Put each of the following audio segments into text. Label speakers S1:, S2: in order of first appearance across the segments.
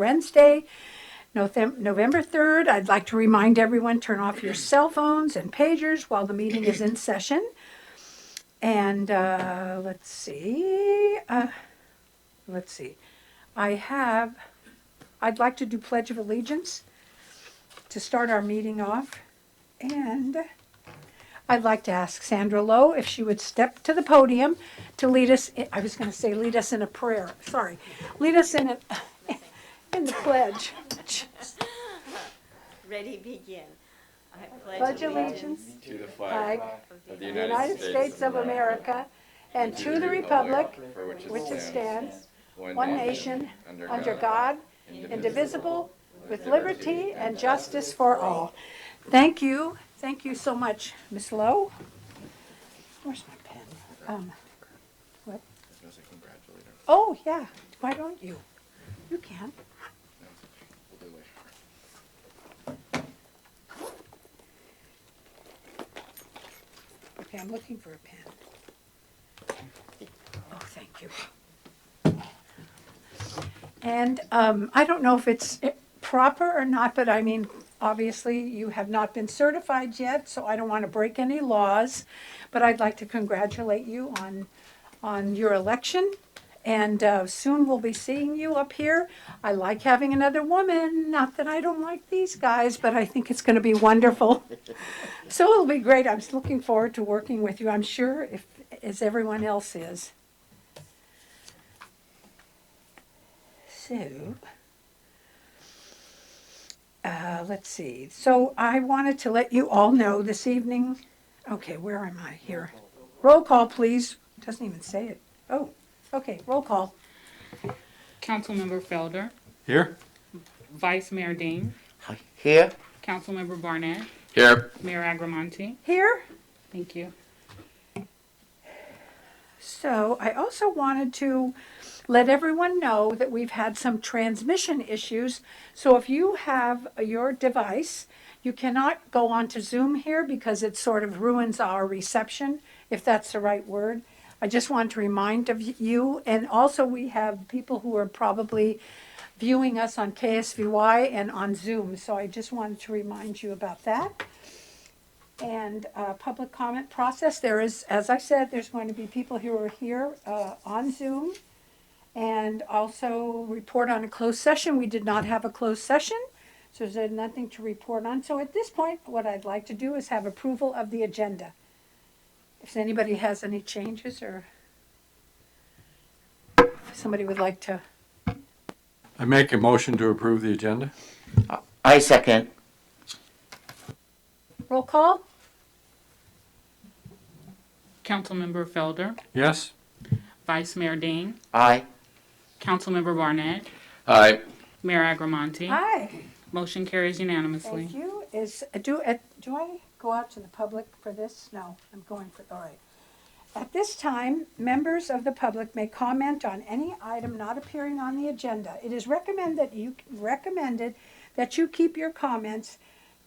S1: Wednesday, November 3rd. I'd like to remind everyone, turn off your cell phones and pagers while the meeting is in session. And let's see. I'd like to do Pledge of Allegiance to start our meeting off. And I'd like to ask Sandra Lowe if she would step to the podium to lead us, lead us in a prayer. Sorry. Lead us in the pledge.
S2: Ready, begin. I
S1: Pledge allegiance
S3: to the flag
S1: of the United States of America and to the republic
S3: for
S1: which it stands, one nation, under God, indivisible, with liberty and justice for all. Thank you. Thank you so much, Miss Lowe. Where's my pen? What? Oh, yeah. Why don't you? You can. Okay, I'm looking for a pen. Oh, thank you. And I don't know if it's proper or not, but I mean, obviously you have not been certified yet, so I don't want to break any laws. But I'd like to congratulate you on your election. And soon we'll be seeing you up here. I like having another woman. Not that I don't like these guys, but I think it's going to be wonderful. So it'll be great. I'm just looking forward to working with you, I'm sure, as everyone else is. So, let's see. So I wanted to let you all know this evening. Okay, where am I here? Roll call, please. It doesn't even say it. Oh, okay, roll call.
S4: Councilmember Felder,
S5: Here?
S4: Vice Mayor Dean,
S6: Here.
S4: Councilmember Barnett,
S3: Here.
S4: Mayor Agramonte.
S1: Here.
S4: Thank you.
S1: So I also wanted to let everyone know that we've had some transmission issues. So if you have your device, you cannot go onto Zoom here because it sort of ruins our reception, if that's the right word. I just want to remind of you, and also we have people who are probably viewing us on KSVY and on Zoom, so I just wanted to remind you about that. And public comment process, there is, as I said, there's going to be people who are here on Zoom, and also report on a closed session. We did not have a closed session, so there's nothing to report on. So at this point, what I'd like to do is have approval of the agenda. If anybody has any changes, or if somebody would like to.
S5: I make a motion to approve the agenda.
S6: I second.
S1: Roll call?
S4: Councilmember Felder,
S5: Yes?
S4: Vice Mayor Dean,
S6: Aye.
S4: Councilmember Barnett,
S3: Aye.
S4: Mayor Agramonte.
S1: Aye.
S4: Motion carries unanimously.
S1: Thank you. Do I go out to the public for this? No, I'm going for, all right. At this time, members of the public may comment on any item not appearing on the agenda. It is recommended that you keep your comments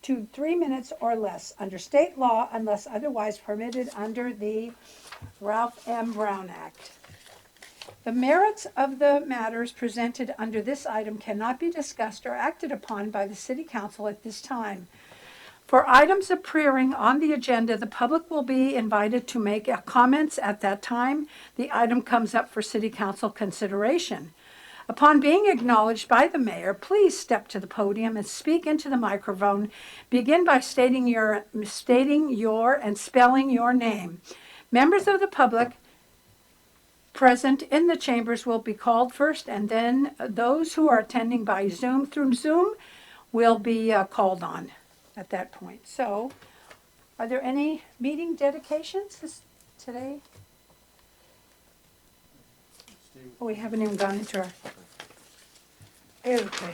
S1: to 3 minutes or less under state law unless otherwise permitted under the Ralph M. Brown Act. The merits of the matters presented under this item cannot be discussed or acted upon by the City Council at this time. For items appearing on the agenda, the public will be invited to make comments at that time the item comes up for City Council consideration. Upon being acknowledged by the mayor, please step to the podium and speak into the microphone. Begin by stating your and spelling your name. Members of the public present in the chambers will be called first, and then those who are attending by Zoom will be called on at that point. So, are there any meeting dedications today? Oh, we haven't even gone into our. Okay.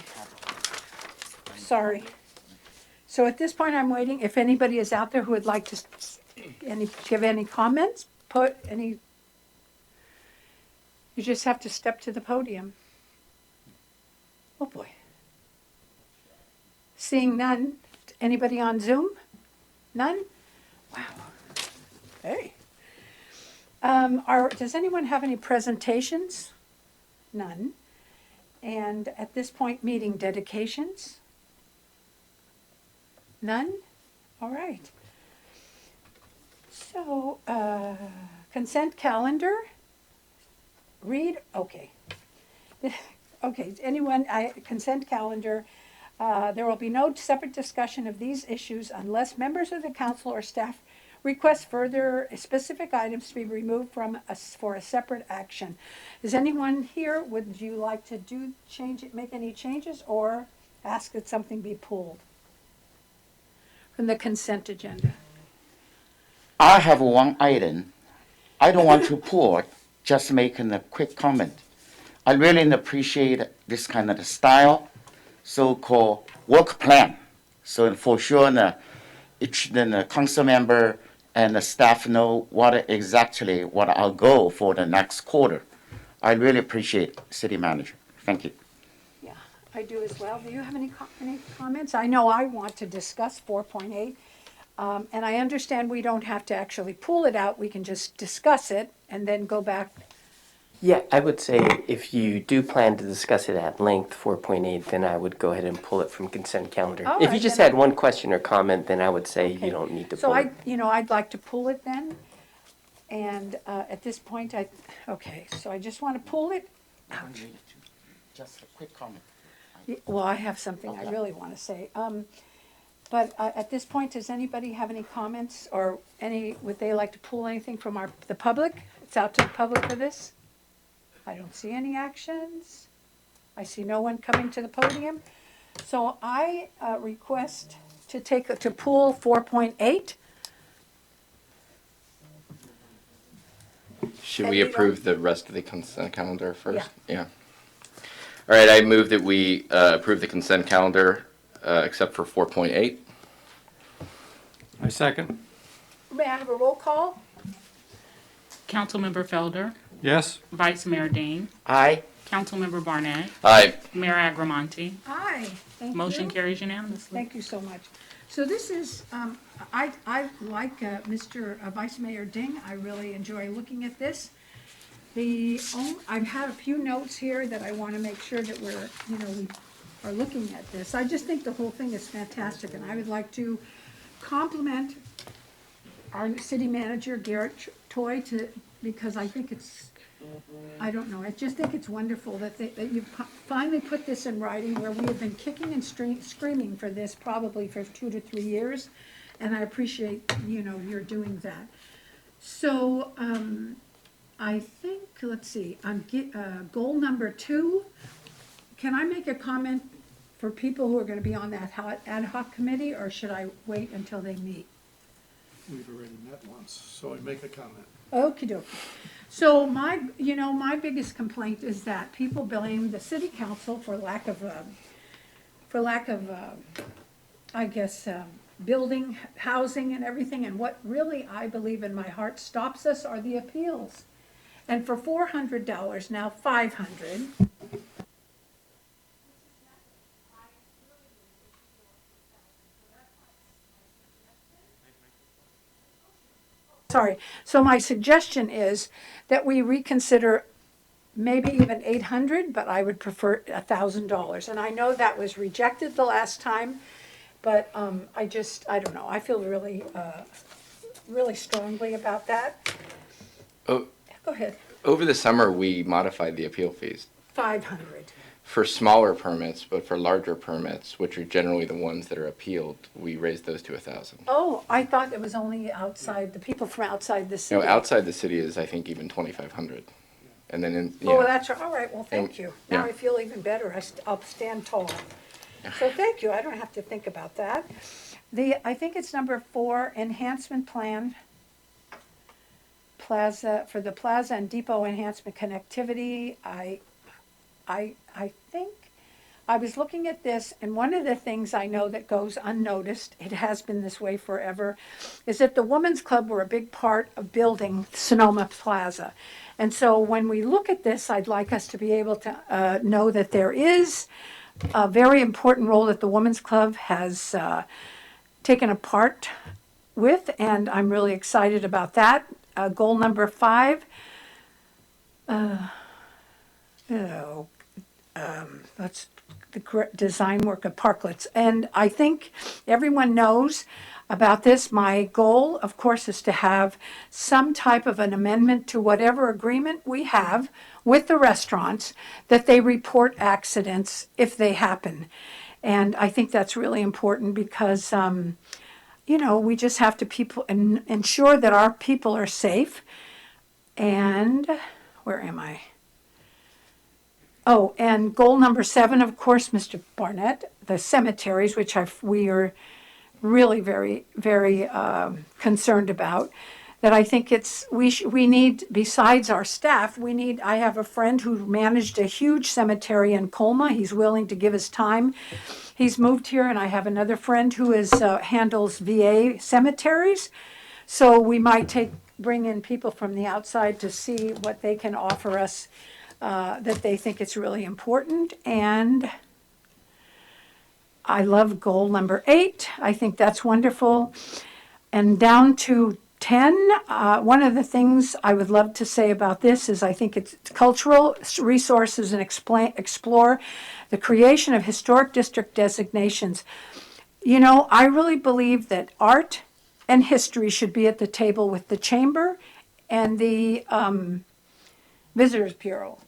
S1: Sorry. So at this point, I'm waiting. If anybody is out there who would like to give any comments, you just have to step to the podium. Oh boy. Seeing none. Anybody on Zoom? None? Wow. Hey. Does anyone have any presentations? None. And at this point, meeting dedications? None? All right. So, consent calendar? Read, okay. Okay, anyone, consent calendar. There will be no separate discussion of these issues unless members of the council or staff request further specific items to be removed from us for a separate action. Is anyone here, would you like to make any changes or ask that something be pulled from the consent agenda?
S6: I have one item. I don't want to pull it, just making a quick comment. I really appreciate this kind of style, so-called work plan. So for sure, each council member and the staff know what I'll go for the next quarter. I really appreciate city manager. Thank you.
S1: Yeah, I do as well. Do you have any comments? I know I want to discuss 4.8. And I understand we don't have to actually pull it out. We can just discuss it and then go back.
S3: Yeah, I would say if you do plan to discuss it at length, 4.8, then I would go ahead and pull it from consent calendar.
S1: All
S3: If
S1: right,
S3: you just
S1: then
S3: had one question or comment, then I would say
S1: Okay.
S3: you don't need to
S1: So
S3: pull it.
S1: I'd like to pull it then. And at this point, okay, so I just want to pull it. Ouch.
S6: Just a quick comment.
S1: Well, I have something I really want to say. But at this point, does anybody have any comments or would they like to pull anything from the public? It's out to the public for this? I don't see any actions. I see no one coming to the podium. So I request to pull 4.8.
S7: Should
S1: And
S7: we
S1: we don't-
S7: approve the rest of the consent calendar first? Yeah. All right, I move that we approve the consent calendar except for 4.8.
S5: I second.
S1: May I have a roll call?
S4: Councilmember Felder,
S5: Yes?
S4: Vice Mayor Dean,
S6: Aye.
S4: Councilmember Barnett,
S7: Aye.
S4: Mayor Agramonte.
S1: Aye. Thank you.
S4: Motion carries unanimously.
S1: Thank you so much. So this is, I like Mr. Vice Mayor Ding. I really enjoy looking at this. I've had a few notes here that I want to make sure that we are looking at this. I just think the whole thing is fantastic, and I would like to compliment our city manager, Garrett Toy, because I think I don't know, I just think it's wonderful that you've finally put this in writing, where we have been kicking and screaming for this probably for 2 to 3 years, and I appreciate, you're doing that. So, I think, let's see, on goal number 2, can I make a comment for people who are gonna be on that ad hoc committee, or should I wait until they meet?
S8: We've already met once, so I make a comment.
S1: Okey dokey. So my biggest complaint is that people blame the city council for lack of, I guess, building, housing and everything. And what really, I believe in my heart, stops us are the appeals. And for $400, now $500. Sorry, so my suggestion is that we reconsider maybe even 800, but I would prefer $1,000. And I know that was rejected the last time, but I don't know, I feel really, really strongly about that.
S7: Oh,
S1: Go ahead,
S7: over the summer, we modified the appeal fees
S1: 500.
S7: for smaller permits, but for larger permits, which are generally the ones that are appealed, we raised those to 1,000.
S1: Oh, I thought it was only outside, the people from outside the city.
S7: No, outside the city is, I think, even 2,500. And then
S1: Oh, that's, all right, well, thank
S7: And-
S1: you. Now
S7: yeah.
S1: I feel even better, I'll stand tall. So thank you, I don't have to think about that. I think it's number 4, enhancement plan, for the plaza and depot enhancement connectivity. I think, I was looking at this, and one of the things I know that goes unnoticed, it has been this way forever, is that the Women's Club were a big part of building Sonoma Plaza. And so when we look at this, I'd like us to be able to know that there is a very important role that the Women's Club has taken a part with, and I'm really excited about that. Goal number 5. design work of parklets. And I think everyone knows about this. My goal, of course, is to have some type of an amendment to whatever agreement we have with the restaurants, that they report accidents if they happen. And I think that's really important because, we just have to ensure that our people are safe. And where am I? Oh, and goal number 7, of course, Mr. Barnett, the cemeteries, which we are really very, very concerned about. That I think we need, besides our staff, I have a friend who managed a huge cemetery in Colma. He's willing to give his time. He's moved here, and I have another friend who handles VA cemeteries. So we might bring in people from the outside to see what they can offer us, that they think it's really important. And I love goal number 8. I think that's wonderful. And down to 10, one of the things I would love to say about this is I think it's cultural resources and explore the creation of historic district designations. I really believe that art and history should be at the table with the chamber and the Visitors Bureau.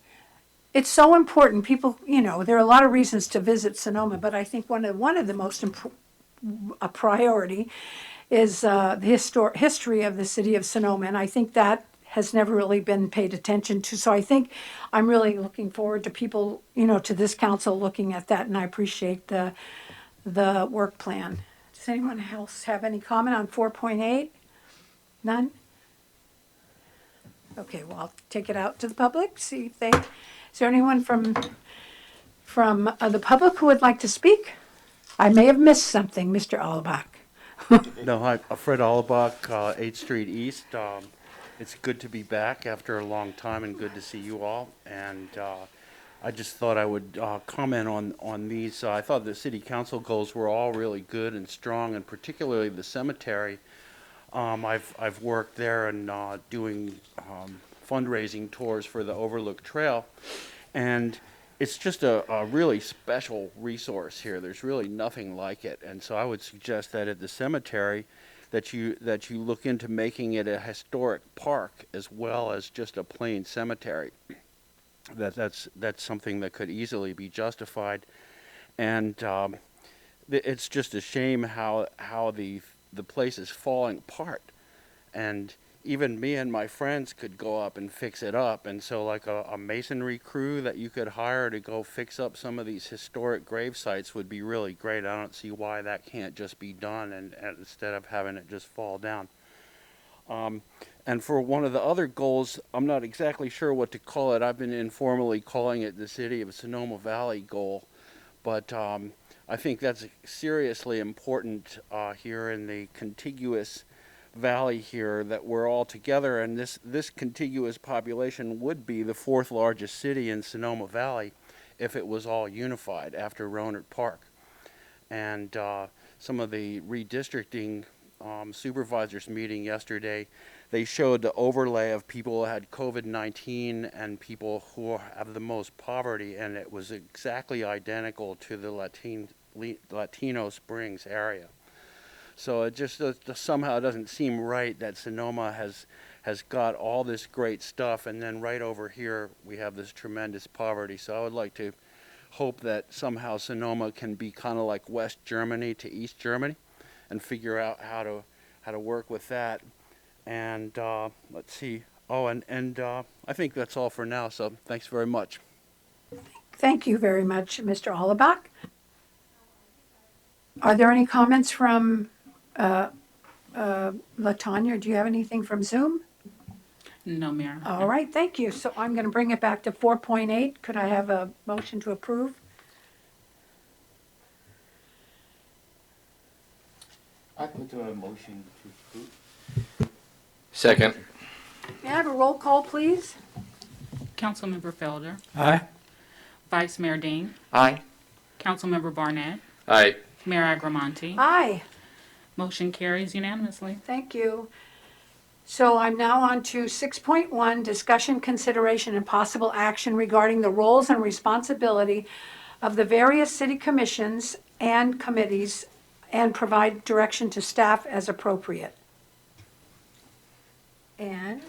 S1: It's so important. People, there are a lot of reasons to visit Sonoma, but I think one of the most a priority is the history of the city of Sonoma, and I think that has never really been paid attention to. So I think I'm really looking forward to people, to this council looking at that, and I appreciate the work plan. Does anyone else have any comment on 4.8? None? Okay, well, I'll take it out to the public, see if is there anyone from the public who would like to speak? I may have missed something, Mr. Alabak.
S9: No, hi, Fred Allebach, 8th Street East. It's good to be back after a long time and good to see you all. And I just thought I would comment on these. I thought the city council goals were all really good and strong, and particularly the cemetery. I've worked there and doing fundraising tours for the Overlook Trail, and it's just a really special resource here. There's really nothing like it, and so I would suggest that at the cemetery that you look into making it a historic park as well as just a plain cemetery. That's something that could easily be justified, and it's just a shame how the place is falling apart, and even me and my friends could go up and fix it up. And so like a masonry crew that you could hire to go fix up some of these historic grave sites would be really great. I don't see why that can't just be done and instead of having it just fall down. And for one of the other goals, I'm not exactly sure what to call it. I've been informally calling it the City of Sonoma Valley goal, but I think that's seriously important here in the contiguous valley here, that we're all together, and this contiguous population would be the 4th largest city in Sonoma Valley if it was all unified after Rohnert Park. And some of the redistricting supervisors meeting yesterday, they showed the overlay of people who had COVID-19 and people who have the most poverty, and it was exactly identical to the Latino Springs area. So it just somehow doesn't seem right that Sonoma has got all this great stuff, and then right over here we have this tremendous poverty. So I would like to hope that somehow Sonoma can be kind of like West Germany to East Germany, and figure out how to work with that. And let's see. Oh, and I think that's all for now. So thanks very much.
S1: Thank you very much, Mr. Allebach. Are there any comments from LaTanya? Do you have anything from Zoom?
S4: No, Mayor.
S1: All right, thank you. So I'm going to bring it back to 4.8. Could I have a motion to approve?
S6: I put a motion to approve.
S7: Second.
S1: May I have a roll call, please?
S4: Councilmember Felder,
S5: Aye.
S4: Vice Mayor Dean,
S6: Aye.
S4: Councilmember Barnett,
S7: Aye.
S4: Mayor Agramonte.
S1: Aye,
S4: Motion carries unanimously.
S1: thank you. So I'm now on to 6.1, discussion, consideration, and possible action regarding the roles and responsibility of the various city commissions and committees, and provide direction to staff as appropriate. And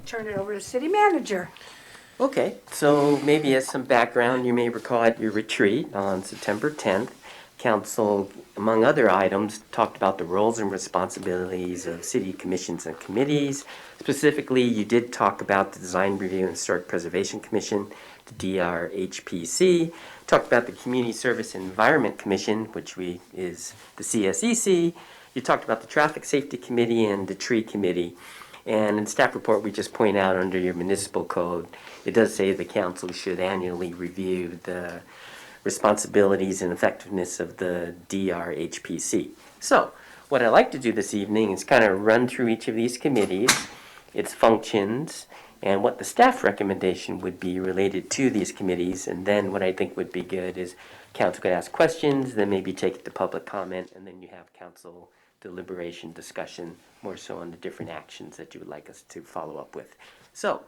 S1: turn it over to city manager.
S3: Okay, so maybe as some background, you may recall at your retreat on September 10th, Council, among other items, talked about the roles and responsibilities of city commissions and committees. Specifically, you did talk about the Design Review and Historic Preservation Commission, the DRHPC, talked about the Community Service and Environment Commission, which is the CSEC. You talked about the Traffic Safety Committee and the Tree Committee. And in staff report, we just point out under your municipal code, it does say the council should annually review the responsibilities and effectiveness of the DRHPC. So, what I'd like to do this evening is kind of run through each of these committees, its functions, and what the staff recommendation would be related to these committees. And then what I think would be good is council could ask questions, then maybe take it to public comment, and then you have council deliberation, discussion, more so on the different actions that you would like us to follow up with. So,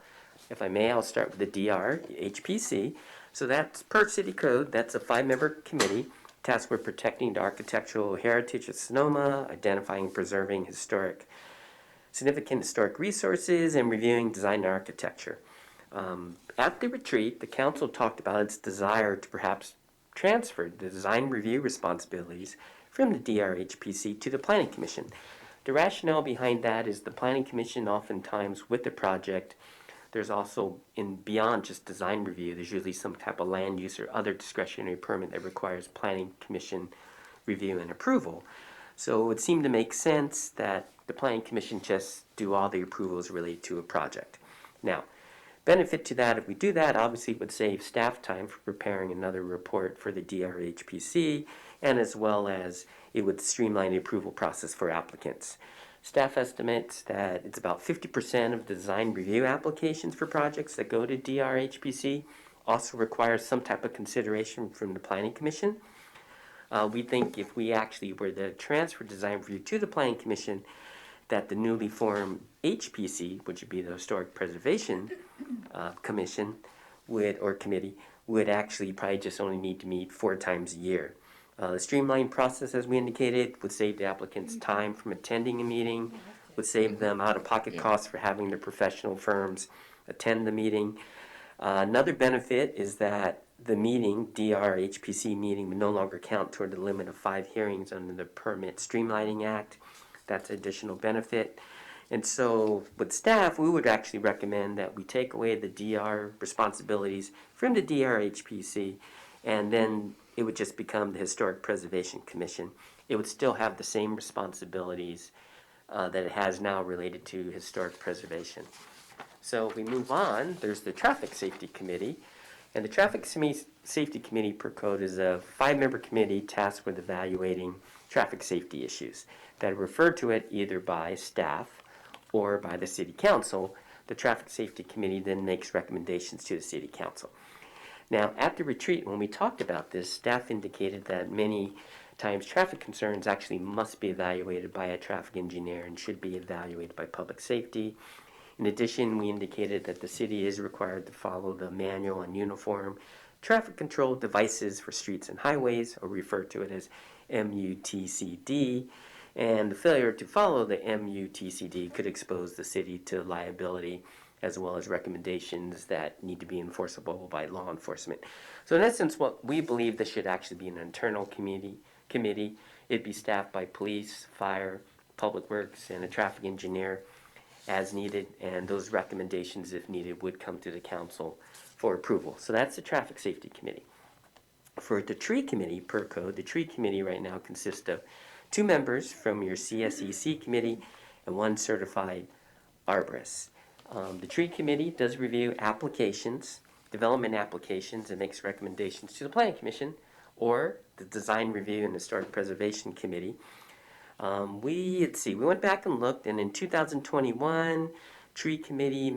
S3: if I may, I'll start with the DRHPC. So that's per city code, that's a 5-member committee tasked with protecting the architectural heritage of Sonoma, identifying and preserving significant historic resources, and reviewing design and architecture. At the retreat, the council talked about its desire to perhaps transfer the design review responsibilities from the DRHPC to the Planning Commission. The rationale behind that is the Planning Commission oftentimes with the project, there's also, beyond just design review, there's usually some type of land use or other discretionary permit that requires Planning Commission review and approval. So it would seem to make sense that the Planning Commission just do all the approvals related to a project. Now, benefit to that, if we do that, obviously it would save staff time for preparing another report for the DRHPC, and as well as it would streamline the approval process for applicants. Staff estimates that it's about 50% of the design review applications for projects that go to DRHPC also require some type of consideration from the Planning Commission. We think if we actually were to transfer design review to the Planning Commission, that the newly formed HPC, which would be the Historic Preservation Commission, committee, would actually probably just only need to meet 4 times a year. The streamlined process, as we indicated, would save the applicants time from attending a meeting, would save them out-of-pocket costs for having their professional firms attend the meeting. Another benefit is that the meeting, DRHPC meeting, would no longer count toward the limit of 5 hearings under the Permit Streamlining Act. That's an additional benefit. And so with staff, we would actually recommend that we take away the DR responsibilities from the DRHPC, and then it would just become the Historic Preservation Commission. It would still have the same responsibilities that it has now related to historic preservation. So if we move on, there's the Traffic Safety Committee. And the Traffic Safety Committee per code is a 5-member committee tasked with evaluating traffic safety issues that are referred to it either by staff or by the City Council. The Traffic Safety Committee then makes recommendations to the City Council. Now, at the retreat, when we talked about this, staff indicated that many times traffic concerns actually must be evaluated by a traffic engineer and should be evaluated by public safety. In addition, we indicated that the city is required to follow the manual and uniform traffic control devices for streets and highways, or refer to it as MUTCD, and the failure to follow the MUTCD could expose the city to liability, as well as recommendations that need to be enforceable by law enforcement. So in essence, what we believe this should actually be an internal committee. It'd be staffed by police, fire, public works, and a traffic engineer as needed, and those recommendations, if needed, would come to the council for approval. So that's the Traffic Safety Committee. For the Tree Committee per code, the Tree Committee right now consists of 2 members from your CSEC committee and 1 certified arborist. The Tree Committee does review applications, development applications, and makes recommendations to the Planning Commission or the Design Review and Historic Preservation Committee. We went back and looked, and in 2021, Tree Committee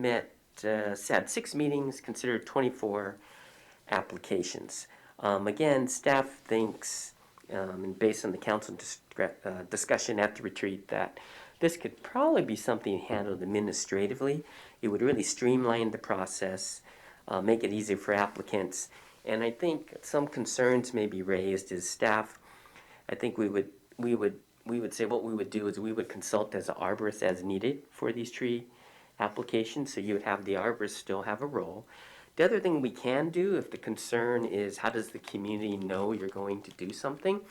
S3: had 6 meetings, considered 24 applications. Again, staff thinks, and based on the council discussion at the retreat, that this could probably be something handled administratively. It would really streamline the process, make it easier for applicants. And I think some concerns may be raised as staff. I think we would say what we would do is we would consult as an arborist as needed for these tree applications. So you would have the arborist still have a role. The other thing we can do, if the concern is how does the community know you're going to do something,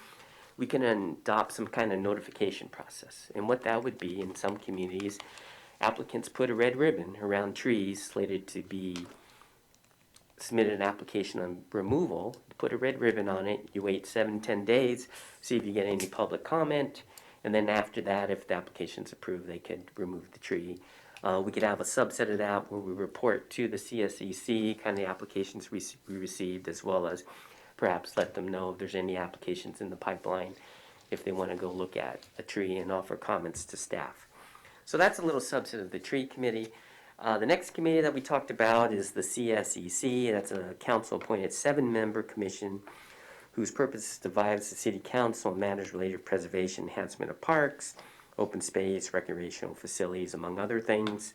S3: we can adopt some kind of notification process. And what that would be in some communities, applicants put a red ribbon around trees slated to be submitted an application on removal, put a red ribbon on it, you wait 7-10 days, see if you get any public comment, and then after that, if the application's approved, they could remove the tree. We could have a subset of that where we report to the CSEC kind of the applications we received, as well as perhaps let them know if there's any applications in the pipeline, if they want to go look at a tree and offer comments to staff. So that's a little subset of the tree committee. The next committee that we talked about is the CSEC. That's a council-appointed 7-member commission whose purpose is to advise the city council on matters related to preservation, enhancement of parks, open space, recreational facilities, among other things.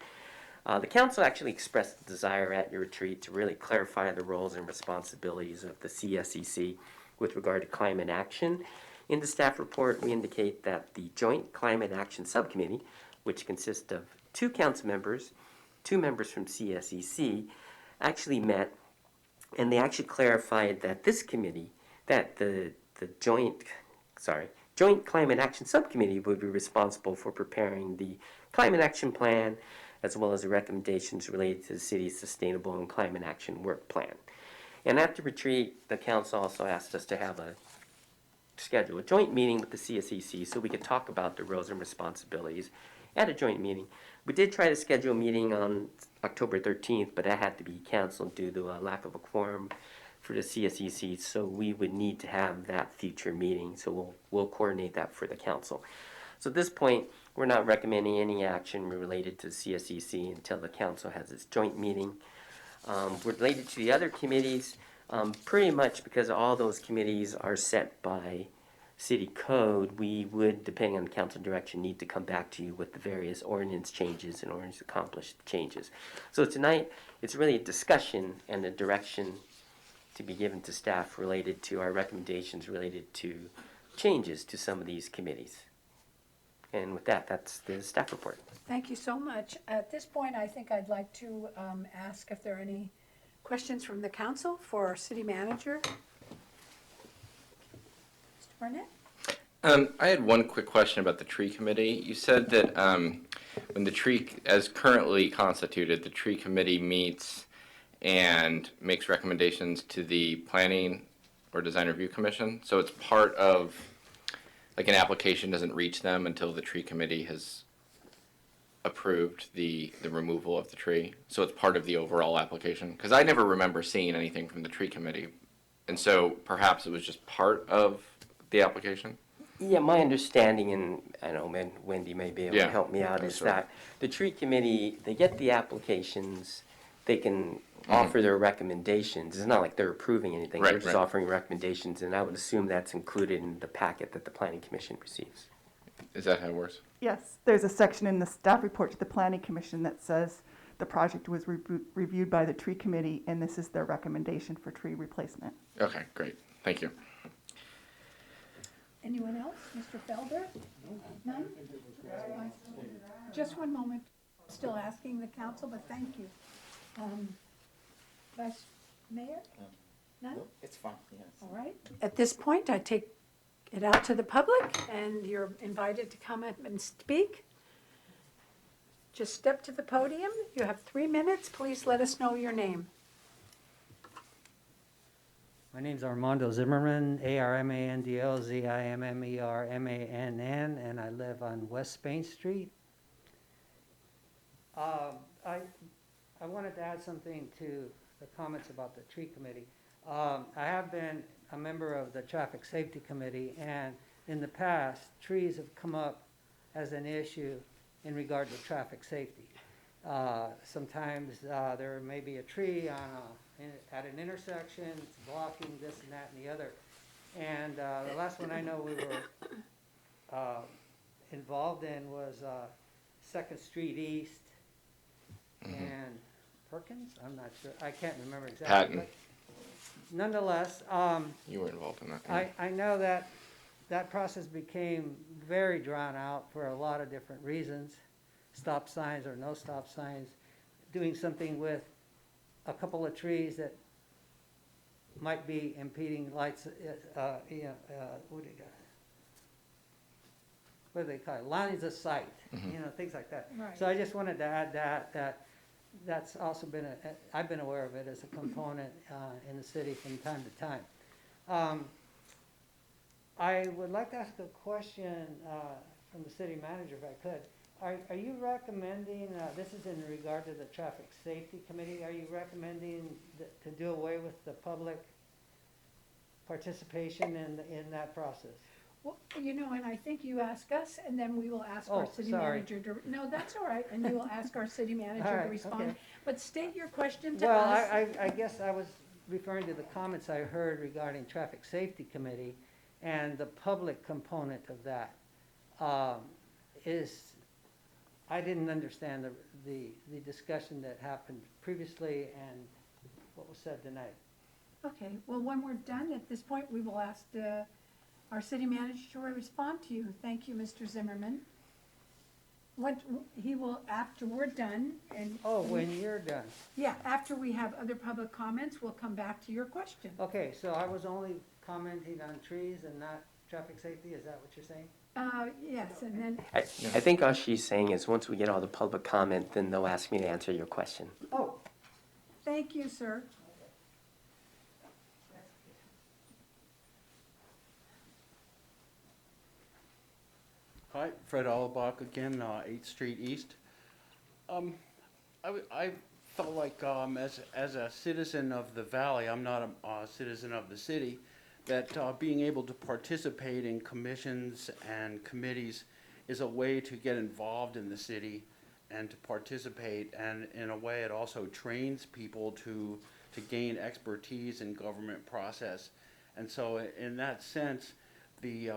S3: The council actually expressed the desire at your retreat to really clarify the roles and responsibilities of the CSEC with regard to climate action. In the staff report, we indicate that the Joint Climate Action Subcommittee, which consists of 2 council members, 2 members from CSEC, actually met, and they actually clarified that this committee, that the Joint Climate Action Subcommittee would be responsible for preparing the Climate Action Plan, as well as the recommendations related to the city's Sustainable and Climate Action Work Plan. And at the retreat, the council also asked us to schedule a joint meeting with the CSEC so we could talk about the roles and responsibilities at a joint meeting. We did try to schedule a meeting on October 13th, but that had to be canceled due to a lack of a quorum for the CSEC, so we would need to have that future meeting, so we'll coordinate that for the council. So at this point, we're not recommending any action related to CSEC until the council has its joint meeting. Related to the other committees, pretty much because all those committees are set by city code, we would, depending on the council direction, need to come back to you with the various ordinance changes in order to accomplish the changes. So tonight, it's really a discussion and a direction to be given to staff related to our recommendations related to changes to some of these committees. And with that, that's the staff report.
S1: Thank you so much. At this point, I think I'd like to ask if there are any questions from the council for our city manager. Mr. Burnett?
S7: I had one quick question about the tree committee. You said that when the tree, as currently constituted, the tree committee meets and makes recommendations to the planning or design review commission. So it's part of, like, an application doesn't reach them until the tree committee has approved the removal of the tree. So it's part of the overall application. Because I never remember seeing anything from the tree committee. And so perhaps it was just part of the application?
S3: Yeah, my understanding, and I know Wendy may be able to
S7: Yeah,
S3: help me out, is
S7: sure.
S3: that the tree committee, they get the applications, they can offer their recommendations. It's not like they're approving anything,
S7: Right,
S3: they're just
S7: right.
S3: offering recommendations, and I would assume that's included in the packet that the planning commission receives.
S7: Is that how it works?
S10: Yes, there's a section in the staff report to the Planning Commission that says the project was reviewed by the tree committee, and this is their recommendation for tree replacement.
S7: Okay, great. Thank you.
S1: Anyone else? Mr. Felder? None? Just one moment. Still asking the council, but thank you. Vice Mayor? None?
S6: It's fine, yes.
S1: All right. At this point, I take it out to the public, and you're invited to come up and speak. Just step to the podium. You have 3 minutes. Please let us know your name.
S11: My name's Armando Zimmerman, Armandl Zimmermann, and I live on West Spain Street. I wanted to add something to the comments about the tree committee. I have been a member of the traffic safety committee, and in the past, trees have come up as an issue in regard to traffic safety. Sometimes there may be a tree at an intersection, it's blocking this and that and the other. And the last one I know, we were involved in was Second Street East and Perkins, I'm not sure, I can't remember exactly.
S7: Patton.
S11: but Nonetheless,
S7: You were involved in that.
S11: I know that that process became very drawn out for a lot of different reasons, stop signs or no stop signs, doing something with a couple of trees that might be impeding lights, what do they call it, lines of sight, things like that.
S1: Right.
S11: So I just wanted to add that's also been I've been aware of it as a component in the city from time to time. I would like to ask a question from the city manager, if I could. Are you recommending, this is in regard to the Traffic Safety Committee, are you recommending to do away with the public participation in that process?
S1: Well, and I think you ask us, and then we will ask our
S11: Oh,
S1: city
S11: sorry.
S1: manager to, no, that's all right, and you will ask our city
S11: All
S1: manager
S11: right,
S1: to respond.
S11: okay.
S1: But state your question to
S11: Well,
S1: us.
S11: I guess I was referring to the comments I heard regarding Traffic Safety Committee and the public component of that. I didn't understand the discussion that happened previously and what was said tonight.
S1: Okay, well, when we're done at this point, we will ask our city manager to respond to you. Thank you, Mr. Zimmerman. What, he will, after we're done, and.
S11: Oh, when you're done.
S1: Yeah, after we have other public comments, we'll come back to your question.
S11: Okay, so I was only commenting on trees and not traffic safety, is that what you're saying?
S1: Yes, and then,
S3: I think all she's saying is once we get all the public comment, then they'll ask me to answer your question.
S11: Oh,
S1: thank you, sir.
S9: Hi, Fred Allenbach again, 8th Street East. I felt like as a citizen of the valley, I'm not a citizen of the city, that being able to participate in commissions and committees is a way to get involved in the city and to participate, and in a way it also trains people to gain expertise in government process. And so in that sense, the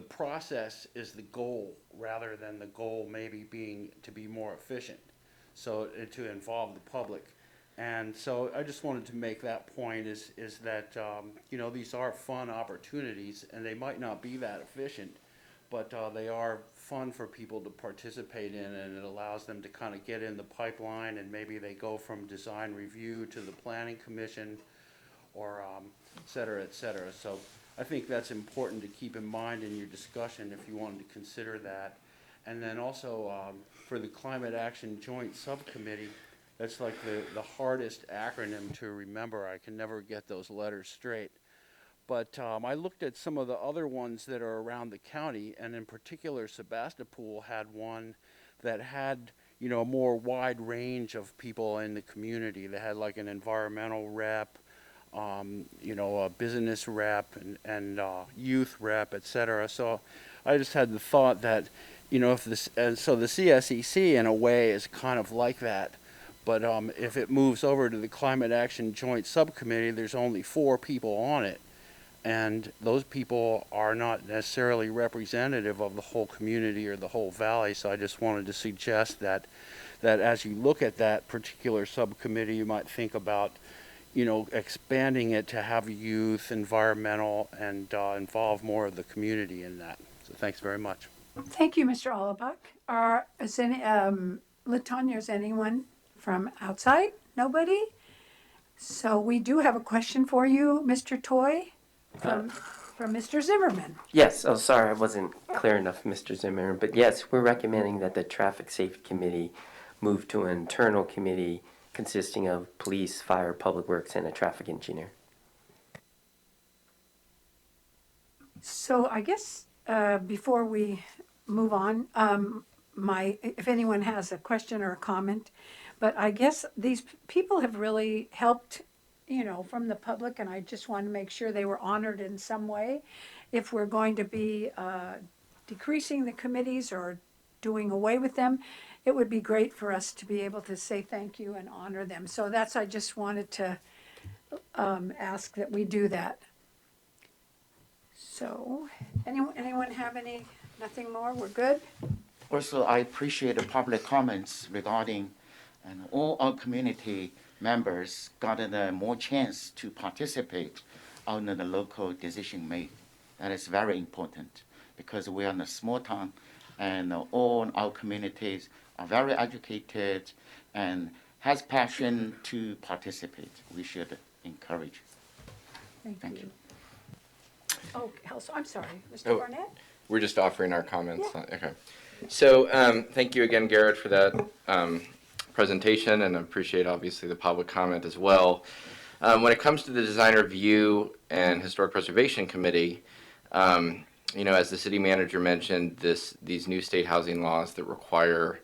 S9: process is the goal rather than the goal maybe being to be more efficient, so to involve the public. And so I just wanted to make that point is that these are fun opportunities and they might not be that efficient, but they are fun for people to participate in, and it allows them to kind of get in the pipeline, and maybe they go from design review to the planning commission or et cetera, et cetera. So I think that's important to keep in mind in your discussion if you wanted to consider that. And then also for the Climate Action Joint Subcommittee, that's like the hardest acronym to remember. I can never get those letters straight. But I looked at some of the other ones that are around the county, and in particular Sebastopol had one that had a more wide range of people in the community. They had like an environmental rep, a business rep, and youth rep, etc. So I just had the thought that, if this, so the CSEC in a way is kind of like that, but if it moves over to the Climate Action Joint Subcommittee, there's only 4 people on it, and those people are not necessarily representative of the whole community or the whole valley. So I just wanted to suggest that as you look at that particular subcommittee, you might think about expanding it to have youth, environmental, and involve more of the community in that. So thanks very much.
S1: Thank you, Mr. Allenbach. Latonya, is anyone from outside? Nobody? So we do have a question for you, Mr. Toy, from Mr. Zimmerman.
S3: Yes, oh, sorry, I wasn't clear enough, Mr. Zimmerman. But yes, we're recommending that the Traffic Safety Committee move to an internal committee consisting of police, fire, public works, and a traffic engineer.
S1: So I guess before we move on, if anyone has a question or a comment, but I guess these people have really helped, from the public, and I just want to make sure they were honored in some way. If we're going to be decreasing the committees or doing away with them, it would be great for us to be able to say thank you and honor them. So I just wanted to ask that we do that. So, anyone have any Nothing more, we're good?
S6: Also, I appreciate the public comments regarding, and all our community members gotten more chance to participate on the local decision made. That is very important because we are in a small town, and all our communities are very educated and has passion to participate. We should encourage. Thank you.
S1: Oh, I'm sorry, Mr.
S7: Oh.
S1: Barnett?
S7: We're just offering our comments.
S1: Yeah.
S7: Okay. So thank you again, Garrett, for that presentation, and I appreciate obviously the public comment as well. When it comes to the Design Review and Historic Preservation Committee, you know, as the city manager mentioned, these new state housing laws that require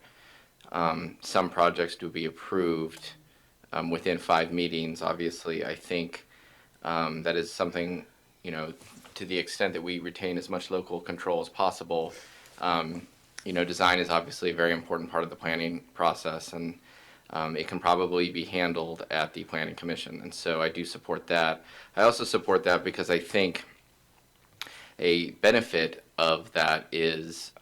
S7: some projects to be approved within 5 meetings. Obviously, I think that is something, you know, to the extent that we retain as much local control as possible. You know, design is obviously a very important part of the planning process, and it can probably be handled at the Planning Commission. And so I do support that. I also support that because I think a benefit of that is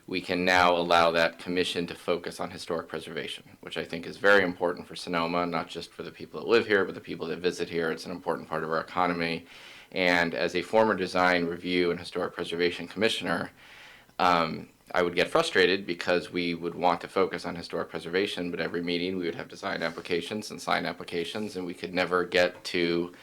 S7: we can now allow that commission to focus on historic preservation, which I think is very important for Sonoma, not just for the people that live here, but the people that visit here. It's an important part of our economy. And as a former design review and historic preservation commissioner, I would get frustrated because we would want to focus on historic preservation, but every meeting we would have design applications and sign applications, and we could never get to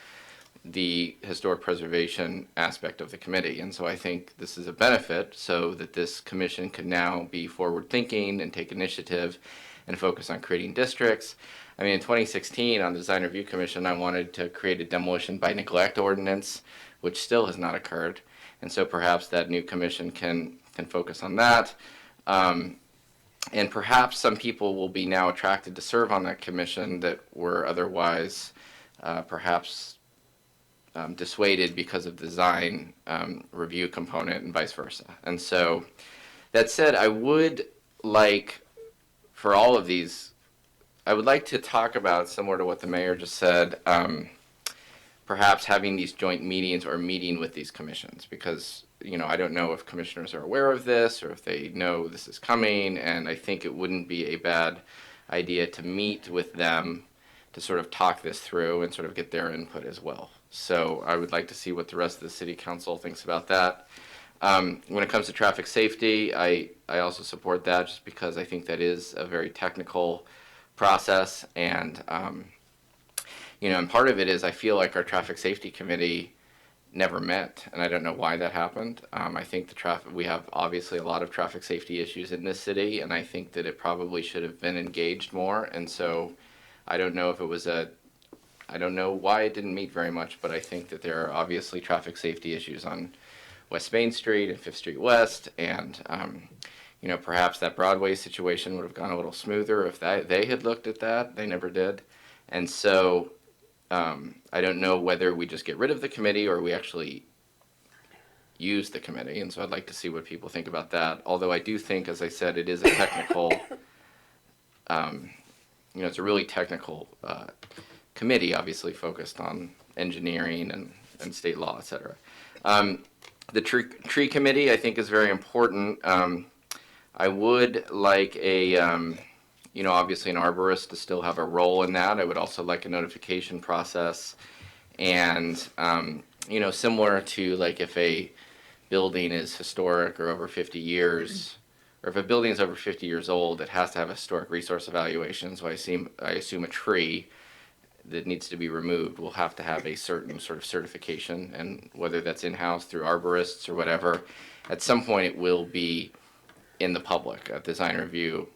S7: the historic preservation aspect of the committee. And so I think this is a benefit so that this commission can now be forward thinking and take initiative and focus on creating districts. I mean, in 2016 on the Design Review Commission, I wanted to create a demolition by neglect ordinance, which still has not occurred. And so perhaps that new commission can focus on that. And perhaps some people will be now attracted to serve on that commission that were otherwise perhaps dissuaded because of the design review component and vice versa. And so that said, I would like for all of these, I would like to talk about, similar to what the mayor just said, perhaps having these joint meetings or meeting with these commissions, because, you know, I don't know if commissioners are aware of this or if they know this is coming, and I think it wouldn't be a bad idea to meet with them to sort of talk this through and sort of get their input as well. So I would like to see what the rest of the city council thinks about that. When it comes to traffic safety, I also support that just because I think that is a very technical process, and you know, and part of it is I feel like our traffic safety committee never met, and I don't know why that happened. I think we have obviously a lot of traffic safety issues in this city, and I think that it probably should have been engaged more. And so I don't know if it was I don't know why it didn't meet very much, but I think that there are obviously traffic safety issues on West Main Street and 5th Street West, and you know, perhaps that Broadway situation would have gone a little smoother if they had looked at that. They never did. And so I don't know whether we just get rid of the committee or we actually use the committee. And so I'd like to see what people think about that. Although I do think, as I said, it is a technical, you know, it's a really technical committee, obviously focused on engineering and state law, et cetera. The tree committee, I think, is very important. I would like you know, obviously an arborist to still have a role in that. I would also like a notification process, and you know, similar to like if a building is historic or over 50 years, or if a building is over 50 years old, it has to have a historic resource evaluation. So I assume a tree that needs to be removed will have to have a certain sort of certification, and whether that's in-house through arborists or whatever, at some point it will be in the public at design review,